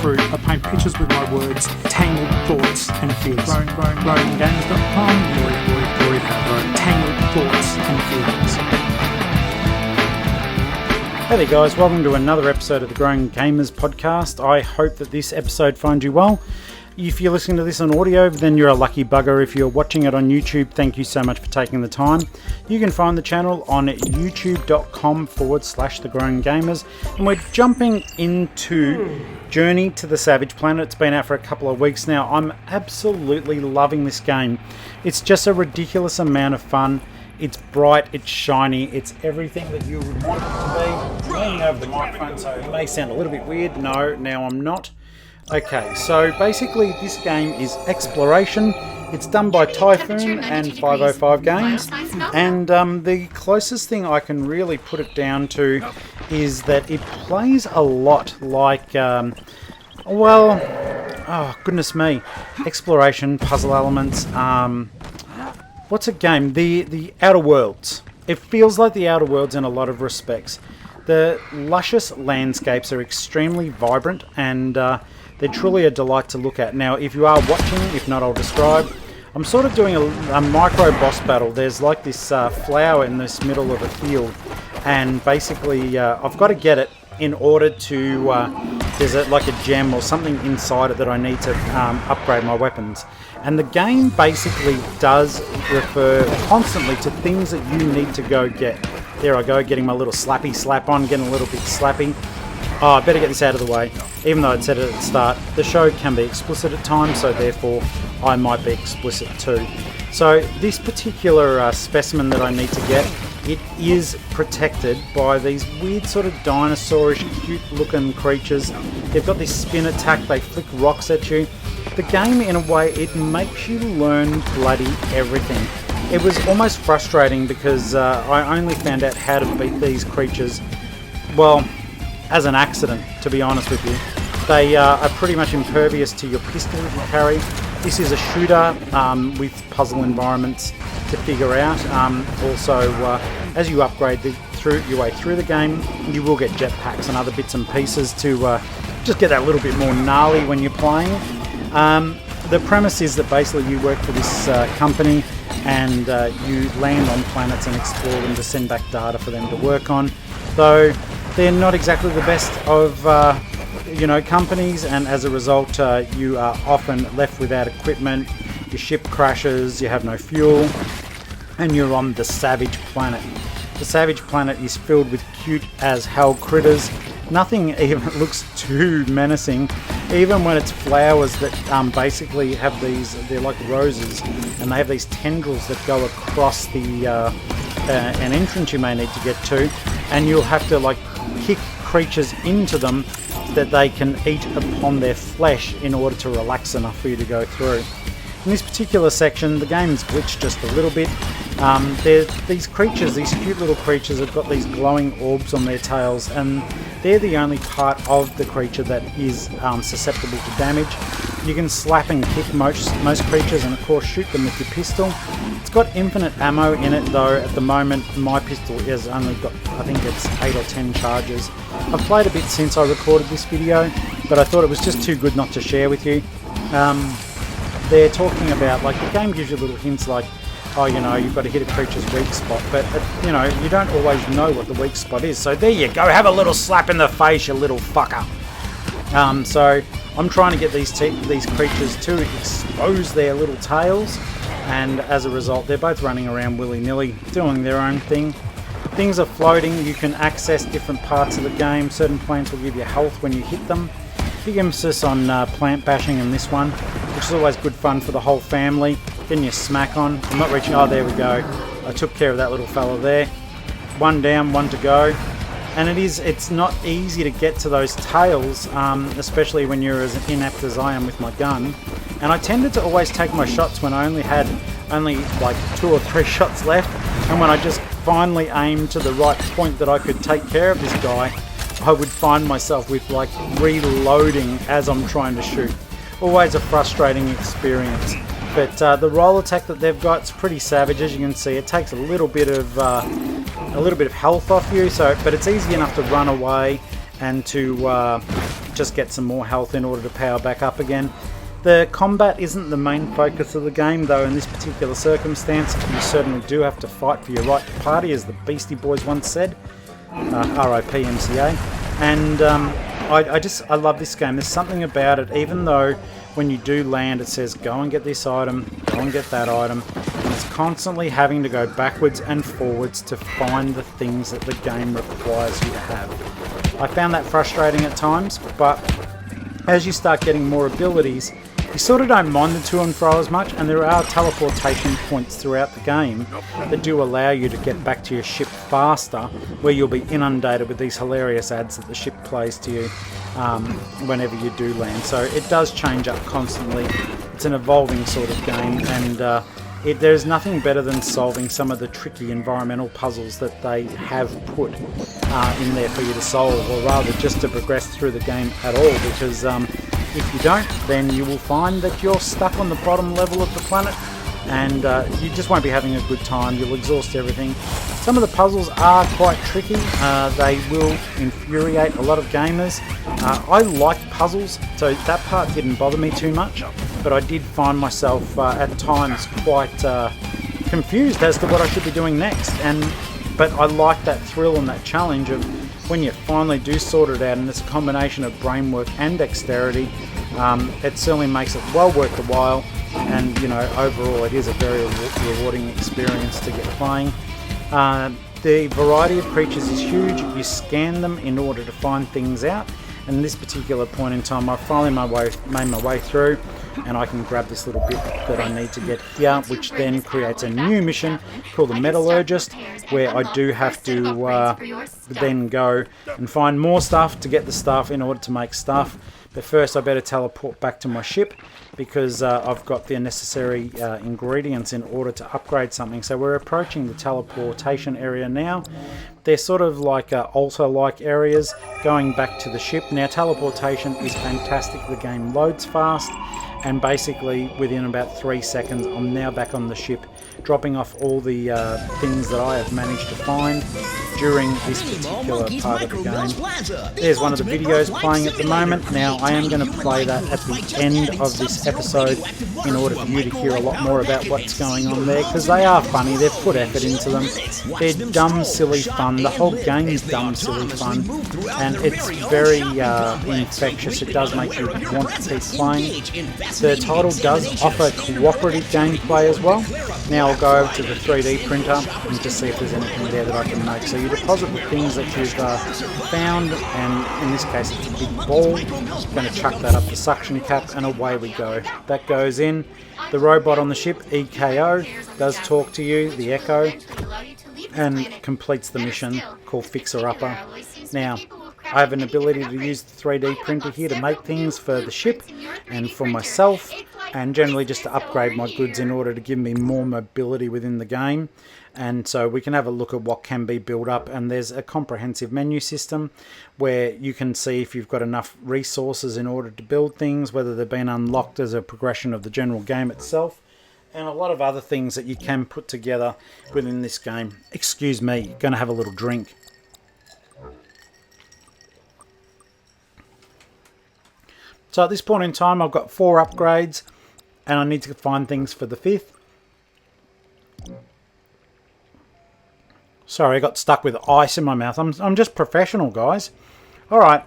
fruit. I paint pictures with my words, tangled thoughts and feelings. GrowingGamers.com, tangled thoughts and feelings. Hey there guys, welcome to another episode of the Growing Gamers podcast. I hope that this episode finds you well. If you're listening to this on audio, then you're a lucky bugger. If you're watching it on YouTube, thank you so much for taking the time. You can find the channel on youtube.com/The Growing Gamers. And we're jumping into Journey to the Savage Planet. It's been out for a couple of weeks now. I'm absolutely loving this game. It's just a ridiculous amount of fun. It's bright, it's shiny, it's everything that you would want it to be. I'm leaning over the microphone, so it may sound a little bit weird. No, now I'm not. Okay, so basically this game is exploration. It's done by Typhoon and 505 Games, and the closest thing I can really put it down to is that it plays a lot like, oh goodness me, exploration, puzzle elements, what's a game? The Outer Worlds. It feels like the Outer Worlds in a lot of respects. The luscious landscapes are extremely vibrant and they're truly a delight to look at. Now, if you are watching, if not, I'll describe. I'm sort of doing a micro boss battle. There's like this flower in this middle of a field, and basically I've got to get it in order to, there's like a gem or something inside it that I need to upgrade my weapons. And the game basically does refer constantly to things that you need to go get. There I go, getting my little slappy slap on, getting a little bit slappy. Oh, I better get this out of the way. Even though it said it at the start, the show can be explicit at times, so therefore I might be explicit too. So this particular specimen that I need to get, it is protected by these weird sort of dinosaurish, cute looking creatures. They've got this spin attack, they flick rocks at you. The game, in a way, it makes you learn bloody everything. It was almost frustrating because I only found out how to beat these creatures, well, as an accident, to be honest with you. They are pretty much impervious to your pistol that you carry. This is a shooter with puzzle environments to figure out. Also, as you upgrade your way through the game, you will get jetpacks and other bits and pieces to just get that little bit more gnarly when you're playing. The premise is that basically you work for this company and you land on planets and explore them to send back data for them to work on. Though they're not exactly the best of companies, and as a result you are often left without equipment, your ship crashes, you have no fuel, and you're on the Savage Planet. The Savage Planet is filled with cute as hell critters. Nothing even looks too menacing, even when it's flowers that basically have these, they're like roses, and they have these tendrils that go across the an entrance you may need to get to, and you'll have to like kick creatures into them that they can eat upon their flesh in order to relax enough for you to go through. In this particular section, the game's glitched just a little bit. These creatures, these cute little creatures, have got these glowing orbs on their tails, and they're the only part of the creature that is susceptible to damage. You can slap and kick most creatures, and of course shoot them with your pistol. It's got infinite ammo in it, though at the moment my pistol has only got, I think it's 8 or 10 charges. I've played a bit since I recorded this video, but I thought it was just too good not to share with you. They're talking about, like, the game gives you little hints like, oh, you've got to hit a creature's weak spot, but you don't always know what the weak spot is. So there you go, have a little slap in the face, you little fucker. So I'm trying to get these creatures to expose their little tails, and as a result they're both running around willy-nilly doing their own thing. Things are floating, you can access different parts of the game. Certain plants will give you health when you hit them. Big emphasis on plant bashing in this one, which is always good fun for the whole family. Getting your smack on. I'm not reaching, oh there we go. I took care of that little fella there. One down, one to go. And it's not easy to get to those tails, especially when you're as inept as I am with my gun. And I tended to always take my shots when I only had like 2 or 3 shots left, and when I just finally aimed to the right point that I could take care of this guy, I would find myself with like reloading as I'm trying to shoot. Always a frustrating experience. But the roll attack that they've got is pretty savage, as you can see. It takes a little bit of health off you, but it's easy enough to run away and to just get some more health in order to power back up again. The combat isn't the main focus of the game, though in this particular circumstance you certainly do have to fight for your right to party, as the Beastie Boys once said. RIP MCA. And I love this game. There's something about it, even though when you do land it says go and get this item, go and get that item, and it's constantly having to go backwards and forwards to find the things that the game requires you to have. I found that frustrating at times, but as you start getting more abilities, you sort of don't mind the to and fro as much, and there are teleportation points throughout the game that do allow you to get back to your ship faster, where you'll be inundated with these hilarious ads that the ship plays to you whenever you do land. So it does change up constantly. It's an evolving sort of game, and there's nothing better than solving some of the tricky environmental puzzles that they have put in there for you to solve, or rather just to progress through the game at all, because if you don't, then you will find that you're stuck on the bottom level of the planet, and you just won't be having a good time. You'll exhaust everything. Some of the puzzles are quite tricky. They will infuriate a lot of gamers. I like puzzles, so that part didn't bother me too much, but I did find myself at times quite confused as to what I should be doing next. But I like that thrill and that challenge of when you finally do sort it out, and it's a combination of brain work and dexterity. It certainly makes it well worth the while, and overall it is a very rewarding experience to get playing. The variety of creatures is huge. You scan them in order to find things out, and in this particular point in time I've finally made my way through, and I can grab this little bit that I need to get here, which then creates a new mission called the Metallurgist, where I do have to then go and find more stuff to get the stuff in order to make stuff. But first I better teleport back to my ship, because I've got the necessary ingredients in order to upgrade something. So we're approaching the teleportation area now. They're sort of like altar-like areas going back to the ship. Now teleportation is fantastic. The game loads fast, and basically within about 3 seconds I'm now back on the ship, dropping off all the things that I have managed to find during this particular part of the game. There's one of the videos playing at the moment. Now I am going to play that at the end of this episode in order for you to hear a lot more about what's going on there, because they are funny. They've put effort into them. They're dumb, silly fun. The whole game's dumb, silly fun, and it's very infectious. It does make you want to keep playing. The title does offer cooperative gameplay as well. Now I'll go over to the 3D printer and just see if there's anything there that I can make. So you deposit the things that you've found, and in this case it's a big ball. I'm going to chuck that up the suction cap, and away we go. That goes in. The robot on the ship, EKO, does talk to you, the Echo, and completes the mission called Fixer Upper. Now, I have an ability to use the 3D printer here to make things for the ship and for myself, and generally just to upgrade my goods in order to give me more mobility within the game. And so we can have a look at what can be built up, and there's a comprehensive menu system where you can see if you've got enough resources in order to build things, whether they've been unlocked as a progression of the general game itself, and a lot of other things that you can put together within this game. Excuse me, going to have a little drink. So at this point in time I've got 4 upgrades, and I need to find things for the 5th. Sorry, I got stuck with ice in my mouth. I'm just professional, guys. Alright,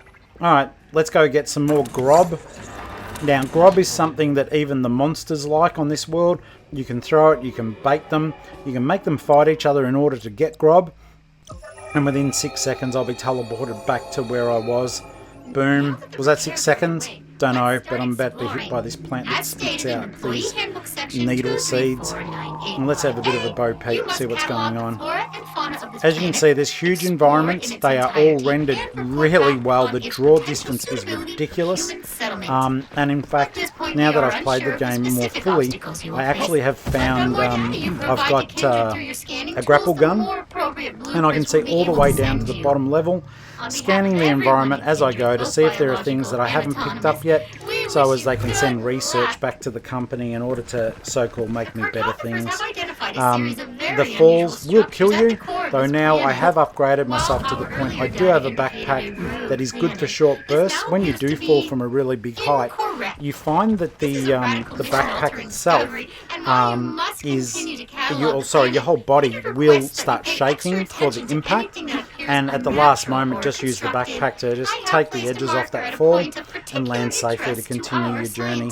let's go get some more grob. Now, grob is something that even the monsters like on this world. You can throw it, you can bait them, you can make them fight each other in order to get grob. And within 6 seconds I'll be teleported back to where I was. Boom. Was that 6 seconds? Don't know, but I'm about to be hit by this plant that spits out these needle seeds. And let's have a bit of a bo peep, see what's going on. As you can see, there's huge environments. They are all rendered really well. The draw distance is ridiculous. And in fact, now that I've played the game more fully, I actually have found I've got a grapple gun, and I can see all the way down to the bottom level, scanning the environment as I go to see if there are things that I haven't picked up yet, so as they can send research back to the company in order to so-called make me better things. the falls will kill you, though now I have upgraded myself to the point I do have a backpack that is good for short bursts. When you do fall from a really big height, you find that the backpack itself your whole body will start shaking for the impact, and at the last moment just use the backpack to just take the edges off that fall and land safely to continue your journey.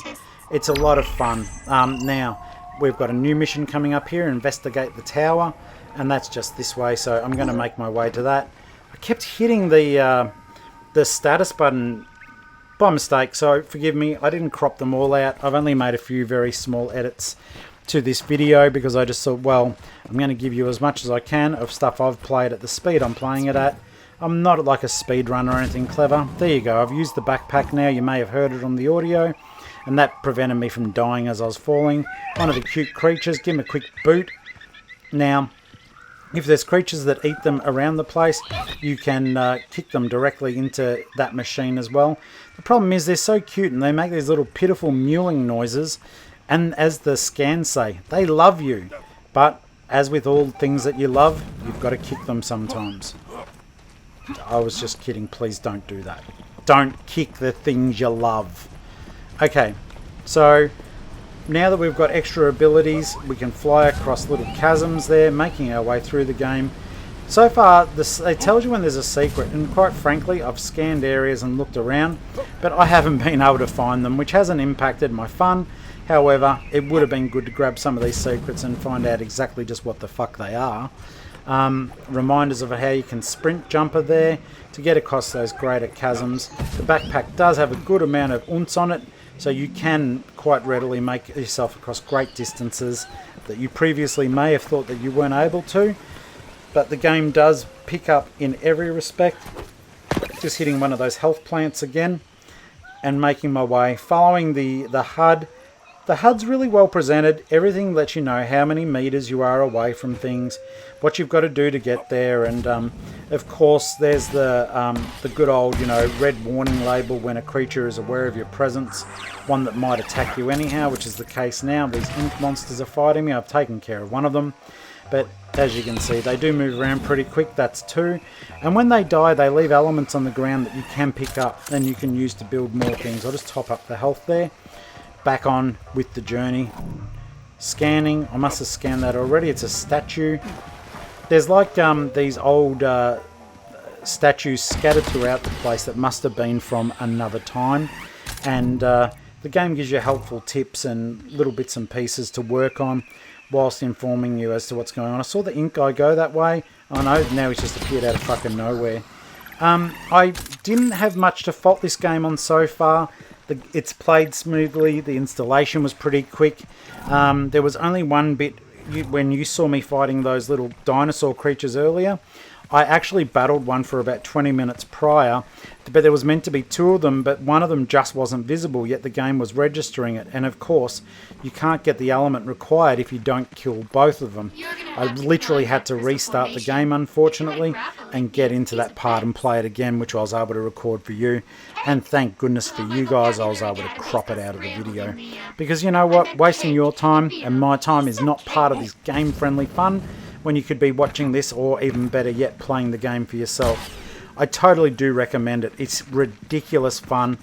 It's a lot of fun. Now we've got a new mission coming up here, investigate the tower, and that's just this way, so I'm going to make my way to that. I kept hitting the status button by mistake, so forgive me. I didn't crop them all out. I've only made a few very small edits to this video because I just thought, well, I'm going to give you as much as I can of stuff I've played at the speed I'm playing it at. I'm not like a speedrunner or anything clever. There you go. I've used the backpack now. You may have heard it on the audio, and that prevented me from dying as I was falling. One of the cute creatures, give him a quick boot. Now, if there's creatures that eat them around the place, you can kick them directly into that machine as well. The problem is they're so cute and they make these little pitiful mewing noises, and as the scans say, they love you. But as with all things that you love, you've got to kick them sometimes. I was just kidding. Please don't do that. Don't kick the things you love. Okay, so now that we've got extra abilities, we can fly across little chasms there, making our way through the game. So far, it tells you when there's a secret, and quite frankly, I've scanned areas and looked around, but I haven't been able to find them, which hasn't impacted my fun. However, it would have been good to grab some of these secrets and find out exactly just what the fuck they are. Reminders of how you can sprint jumper there to get across those greater chasms. The backpack does have a good amount of oomph on it, so you can quite readily make yourself across great distances that you previously may have thought that you weren't able to. But the game does pick up in every respect. Just hitting one of those health plants again and making my way, following the HUD. The HUD's really well presented. Everything lets you know how many meters you are away from things, what you've got to do to get there, and of course there's the good old, red warning label when a creature is aware of your presence, one that might attack you anyhow, which is the case now. These ink monsters are fighting me. I've taken care of one of them, but as you can see, they do move around pretty quick. That's two, and when they die, they leave elements on the ground that you can pick up and you can use to build more things. I'll just top up the health there. Back on with the journey. Scanning. I must have scanned that already. It's a statue. There's like these old statues scattered throughout the place that must have been from another time. And the game gives you helpful tips and little bits and pieces to work on whilst informing you as to what's going on. I saw the ink guy go that way. Oh no, now he's just appeared out of fucking nowhere. I didn't have much to fault this game on so far. It's played smoothly. The installation was pretty quick. There was only one bit when you saw me fighting those little dinosaur creatures earlier. I actually battled one for about 20 minutes prior, but there was meant to be two of them, but one of them just wasn't visible, yet the game was registering it. And of course, you can't get the element required if you don't kill both of them. I literally had to restart the game, unfortunately, and get into that part and play it again, which I was able to record for you. And thank goodness for you guys, I was able to crop it out of the video. Because you know what? Wasting your time and my time is not part of this game-friendly fun when you could be watching this, or even better yet, playing the game for yourself. I totally do recommend it. It's ridiculous fun.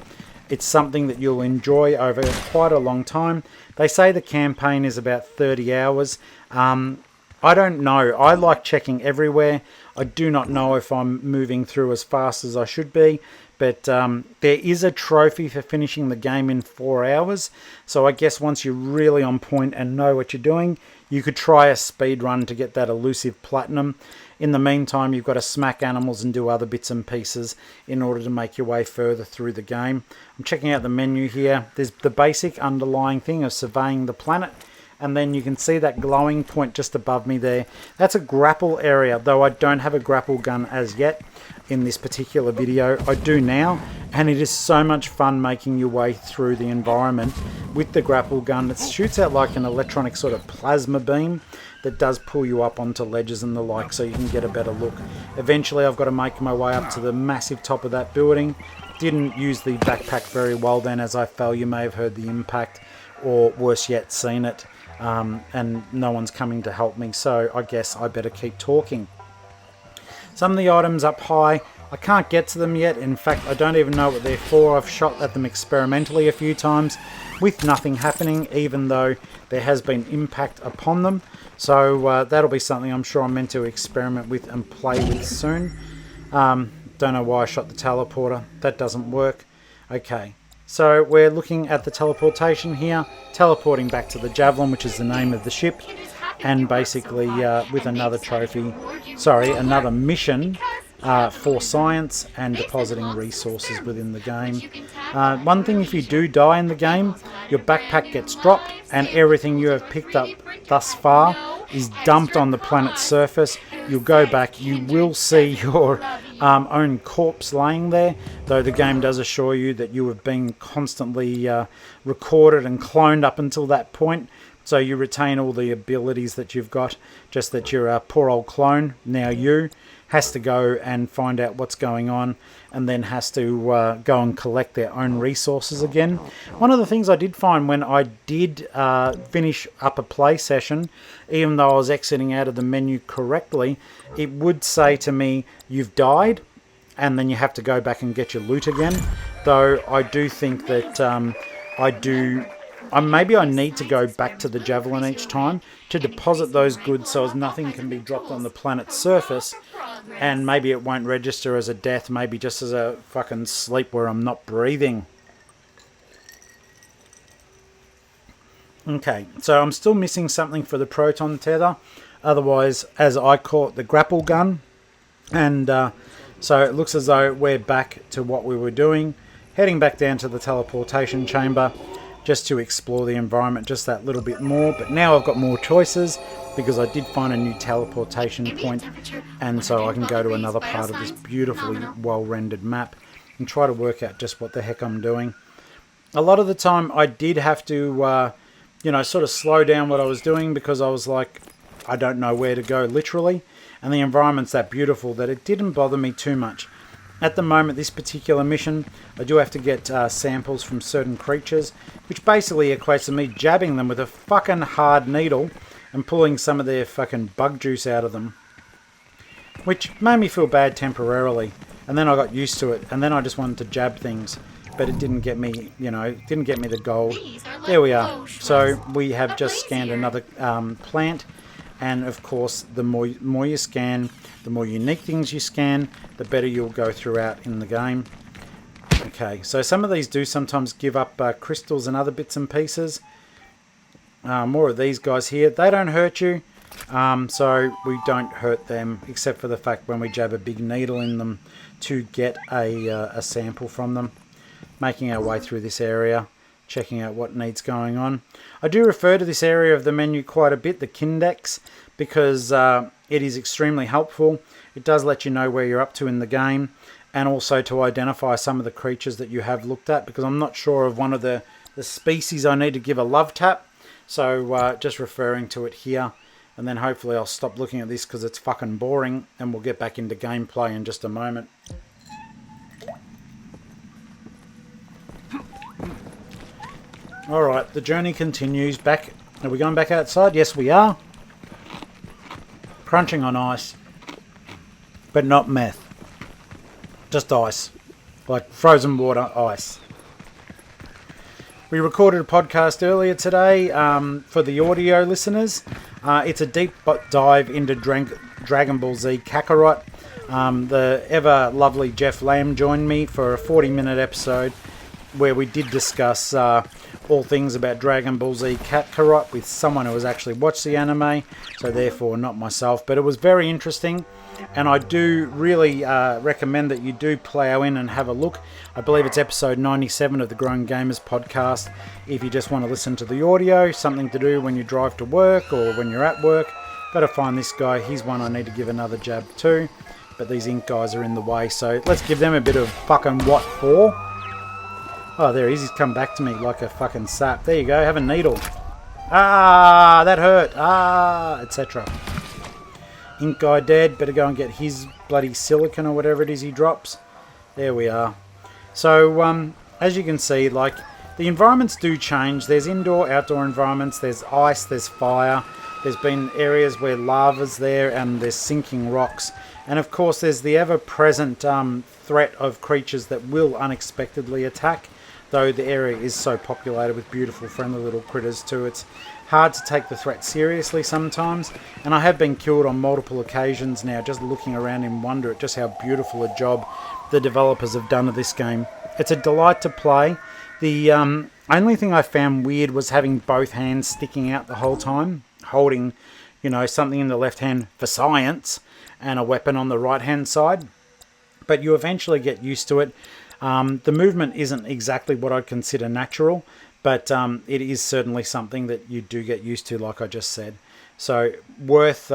It's something that you'll enjoy over quite a long time. They say the campaign is about 30 hours. I don't know. I like checking everywhere. I do not know if I'm moving through as fast as I should be. But there is a trophy for finishing the game in 4 hours. So I guess once you're really on point and know what you're doing, you could try a speed run to get that elusive platinum. In the meantime, you've got to smack animals and do other bits and pieces in order to make your way further through the game. I'm checking out the menu here. There's the basic underlying thing of surveying the planet. And then you can see that glowing point just above me there. That's a grapple area, though I don't have a grapple gun as yet in this particular video. I do now, and it is so much fun making your way through the environment with the grapple gun. It shoots out like an electronic sort of plasma beam that does pull you up onto ledges and the like, so you can get a better look. Eventually I've got to make my way up to the massive top of that building. Didn't use the backpack very well then. As I fell, you may have heard the impact, or worse yet, seen it. and no one's coming to help me, so I guess I better keep talking. Some of the items up high, I can't get to them yet. In fact, I don't even know what they're for. I've shot at them experimentally a few times with nothing happening, even though there has been impact upon them. So that'll be something I'm sure I'm meant to experiment with and play with soon. Don't know why I shot the teleporter. That doesn't work. Okay, so we're looking at the teleportation here, teleporting back to the Javelin, which is the name of the ship, and basically with another another mission for science and depositing resources within the game. One thing, if you do die in the game, your backpack gets dropped and everything you have picked up thus far is dumped on the planet's surface. You'll go back, you will see your own corpse laying there, though the game does assure you that you have been constantly recorded and cloned up until that point. So you retain all the abilities that you've got, just that your poor old clone, now you, has to go and find out what's going on, and then has to go and collect their own resources again. One of the things I did find when I did finish up a play session, even though I was exiting out of the menu correctly, it would say to me, you've died, and then you have to go back and get your loot again. Though I do think that maybe I need to go back to the Javelin each time to deposit those goods so as nothing can be dropped on the planet's surface, and maybe it won't register as a death, maybe just as a fucking sleep where I'm not breathing. Okay, so I'm still missing something for the proton tether, otherwise, as I call it, the grapple gun, and so it looks as though we're back to what we were doing, heading back down to the teleportation chamber, just to explore the environment just that little bit more. But now I've got more choices because I did find a new teleportation point, and so I can go to another part of this beautifully well rendered map and try to work out just what the heck I'm doing. A lot of the time I did have to sort of slow down what I was doing, because I was like, I don't know where to go, literally, and the environment's that beautiful that it didn't bother me too much. At the moment, this particular mission, I do have to get samples from certain creatures, which basically equates to me jabbing them with a fucking hard needle and pulling some of their fucking bug juice out of them, which made me feel bad temporarily, and then I got used to it, and then I just wanted to jab things, but it didn't get me, didn't get me the gold. There we are. So we have just scanned another plant. And of course, the more you scan, the more unique things you scan, the better you'll go throughout in the game. Okay, so some of these do sometimes give up crystals and other bits and pieces. More of these guys here. They don't hurt you, so we don't hurt them, except for the fact when we jab a big needle in them to get a sample from them. Making our way through this area, checking out what needs going on. I do refer to this area of the menu quite a bit, the Kindex, because it is extremely helpful. It does let you know where you're up to in the game, and also to identify some of the creatures that you have looked at, because I'm not sure of one of the species I need to give a love tap. So just referring to it here, and then hopefully I'll stop looking at this because it's fucking boring, and we'll get back into gameplay in just a moment. Alright, the journey continues back. Are we going back outside? Yes, we are. Crunching on ice. But not meth. Just ice. Like frozen water ice. We recorded a podcast earlier today for the audio listeners. It's a deep dive into Dragon Ball Z Kakarot. The ever lovely Jeff Lamb joined me for a 40-minute episode where we did discuss all things about Dragon Ball Z Kakarot with someone who has actually watched the anime, so therefore not myself. But it was very interesting, and I do really recommend that you do plow in and have a look. I believe it's episode 97 of the Growing Gamers podcast. If you just want to listen to the audio, something to do when you drive to work or when you're at work, got to find this guy. He's one I need to give another jab to, but these ink guys are in the way, so let's give them a bit of fucking what for. Oh, there he is. He's come back to me like a fucking sap. There you go. Have a needle. Ah, that hurt. Ah, etc. Ink guy dead. Better go and get his bloody silicon or whatever it is he drops. There we are. So, as you can see, like, The environments do change. There's indoor, outdoor environments. There's ice, there's fire. There's been areas where lava's there and there's sinking rocks. And of course there's the ever-present threat of creatures that will unexpectedly attack, though the area is so populated with beautiful friendly little critters too. It's hard to take the threat seriously sometimes, and I have been killed on multiple occasions now just looking around in wonder at just how beautiful a job the developers have done of this game. It's a delight to play. The only thing I found weird was having both hands sticking out the whole time, holding, you know, something in the left hand for science and a weapon on the right hand side, but you eventually get used to it. The movement isn't exactly what I'd consider natural, but it is certainly something that you do get used to, like I just said. So worth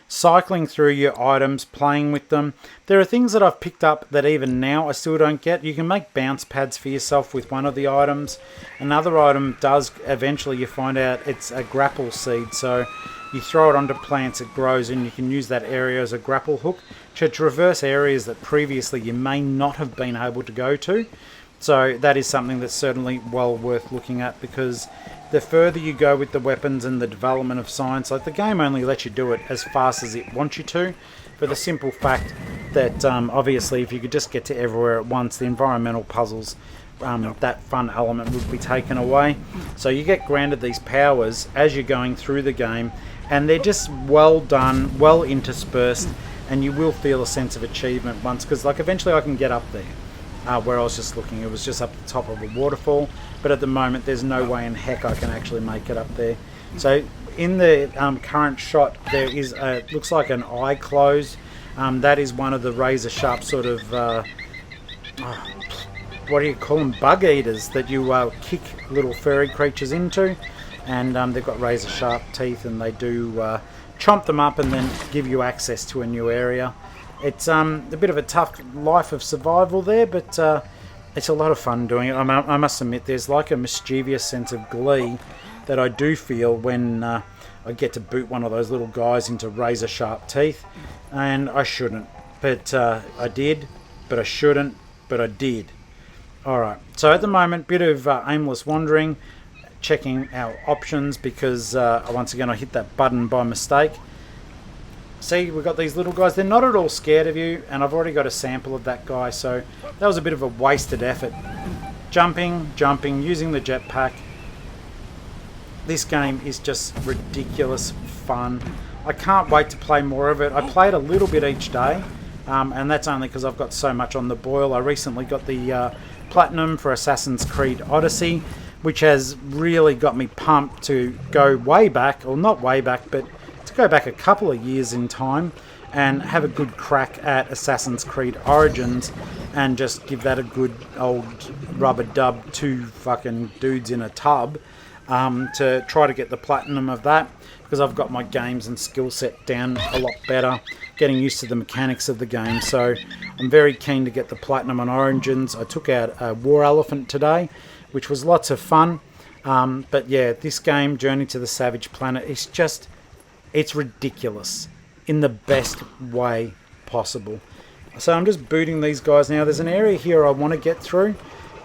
cycling through your items, playing with them. There are things that I've picked up that even now I still don't get. You can make bounce pads for yourself with one of the items. Another item does, eventually you find out it's a grapple seed. So you throw it onto plants, it grows, and you can use that area as a grapple hook to traverse areas that previously you may not have been able to go to. So that is something that's certainly well worth looking at, because the further you go with the weapons and the development of science, like the game only lets you do it as fast as it wants you to, for the simple fact that obviously if you could just get to everywhere at once, the environmental puzzles, that fun element would be taken away. So you get granted these powers as you're going through the game, and they're just well done, well interspersed, and you will feel a sense of achievement once, because like eventually I can get up there. Where I was just looking, it was just up the top of a waterfall, but at the moment there's no way in heck I can actually make it up there. So in the current shot there is looks like an eye closed. That is one of the razor sharp sort of what do you call them, bug eaters that you kick little furry creatures into, and they've got razor sharp teeth, and they do chomp them up and then give you access to a new area. It's a bit of a tough life of survival there, but it's a lot of fun doing it. I must admit, there's like a mischievous sense of glee that I do feel when I get to boot one of those little guys into razor sharp teeth, and I shouldn't, but I did, but I shouldn't, but I did. Alright, so at the moment, bit of aimless wandering, checking our options, because once again I hit that button by mistake. See, we've got these little guys. They're not at all scared of you, and I've already got a sample of that guy, so that was a bit of a wasted effort. Jumping, using the jetpack. This game is just ridiculous fun. I can't wait to play more of it. I played a little bit each day, and that's only because I've got so much on the boil. I recently got the Platinum for Assassin's Creed Odyssey, which has really got me pumped to go way back, or not way back, but to go back a couple of years in time and have a good crack at Assassin's Creed Origins and just give that a good old rubber dub, 2 fucking dudes in a tub, to try to get the platinum of that, because I've got my games and skill set down a lot better, getting used to the mechanics of the game. So I'm very keen to get the platinum on Origins. I took out a War Elephant today, which was lots of fun. But yeah, this game, Journey to the Savage Planet, is just, it's ridiculous in the best way possible. So I'm just booting these guys now. There's an area here I want to get through,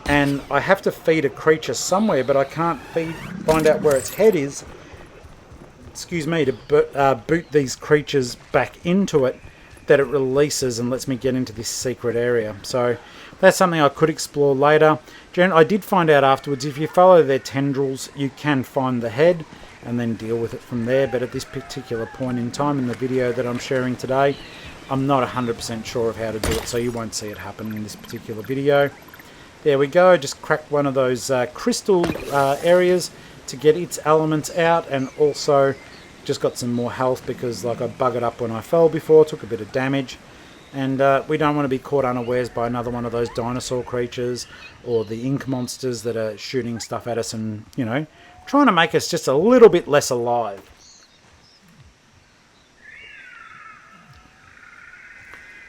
and I have to feed a creature somewhere, but I can't find out where its head is, excuse me, to boot these creatures back into it, that it releases and lets me get into this secret area. So that's something I could explore later. I did find out afterwards, if you follow their tendrils, you can find the head and then deal with it from there. But at this particular point in time in the video that I'm sharing today, I'm not 100% sure of how to do it, so you won't see it happen in this particular video. There we go, just cracked one of those crystal areas to get its elements out, and also just got some more health because like I buggered up when I fell before, took a bit of damage. And we don't want to be caught unawares by another one of those dinosaur creatures or the ink monsters that are shooting stuff at us and, you know, trying to make us just a little bit less alive.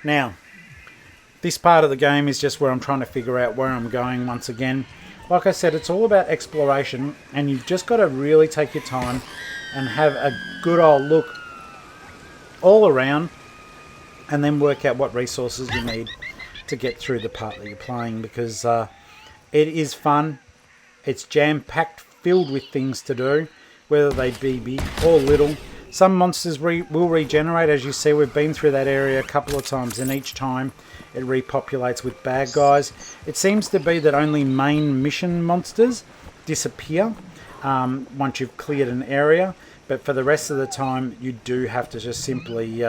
Now, this part of the game is just where I'm trying to figure out where I'm going once again. Like I said, it's all about exploration, and you've just got to really take your time and have a good old look all around, and then work out what resources you need to get through the part that you're playing, because it is fun. It's jam-packed, filled with things to do, whether they be big or little. Some monsters will regenerate. As you see, we've been through that area a couple of times, and each time it repopulates with bad guys. It seems to be that only main mission monsters disappear once you've cleared an area, but for the rest of the time you do have to just simply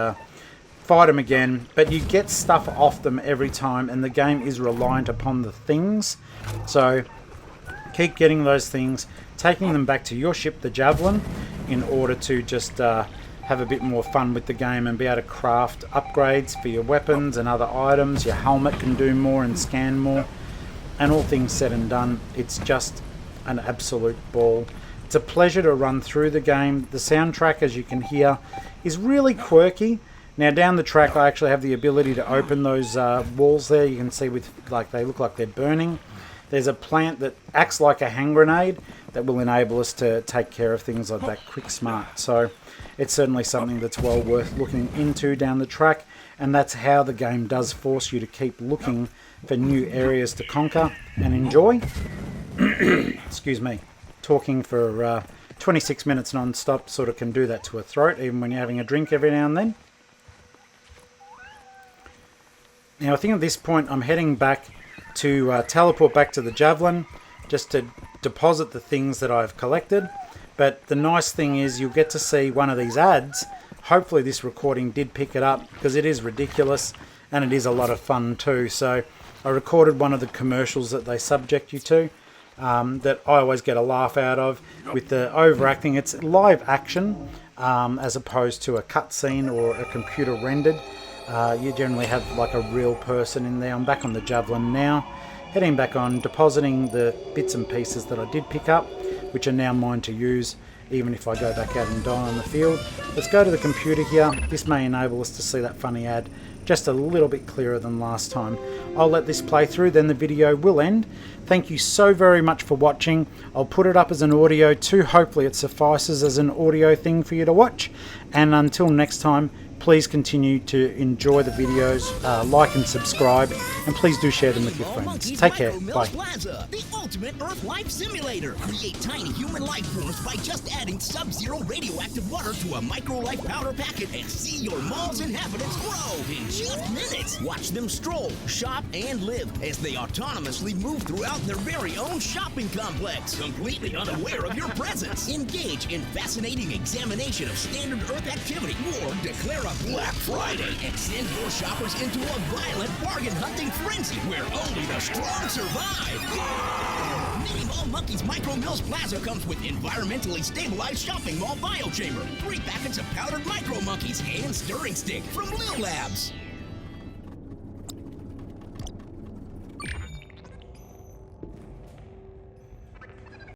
fight them again. But you get stuff off them every time, and the game is reliant upon the things, so keep getting those things, taking them back to your ship, the Javelin, in order to just have a bit more fun with the game and be able to craft upgrades for your weapons and other items. Your helmet can do more and scan more, and all things said and done, it's just an absolute ball. It's a pleasure to run through the game. The soundtrack, as you can hear, is really quirky. Now down the track I actually have the ability to open those walls there. You can see with they look like they're burning. There's a plant that acts like a hand grenade that will enable us to take care of things like that quick smart. So it's certainly something that's well worth looking into down the track, and that's how the game does force you to keep looking for new areas to conquer and enjoy. Excuse me, talking for 26 minutes non-stop sort of can do that to a throat, even when you're having a drink every now and then. Now I think at this point I'm heading back to teleport back to the Javelin just to deposit the things that I've collected. But the nice thing is you'll get to see one of these ads. Hopefully this recording did pick it up, because it is ridiculous and it is a lot of fun too. So I recorded one of the commercials that they subject you to, that I always get a laugh out of with the overacting. It's live action as opposed to a cutscene or a computer rendered. You generally have like a real person in there. I'm back on the Javelin now, heading back on, depositing the bits and pieces that I did pick up, which are now mine to use, even if I go back out and die on the field. Let's go to the computer here. This may enable us to see that funny ad just a little bit clearer than last time. I'll let this play through, then the video will end. Thank you so very much for watching. I'll put it up as an audio too. Hopefully it suffices as an audio thing for you to watch. And until next time, please continue to enjoy the videos, like and subscribe, and please do share them with your friends. Take care. Bye. Plaza, the ultimate Earth life simulator. Create tiny human life forms by just adding sub-zero radioactive water to a micro-life powder packet and see your mall's inhabitants grow in just minutes. Watch them stroll, shop, and live as they autonomously move throughout their very own shopping complex, completely unaware of your presence. Engage in fascinating examination of standard Earth activity, or declare a Black Friday and send your shoppers into a violent bargain hunting frenzy where only the strong survive. Mini Mall Monkeys Micro Mills Plaza comes with environmentally stabilized shopping mall biochamber, 3 packets of powdered micro monkeys, and stirring stick from Lil Labs.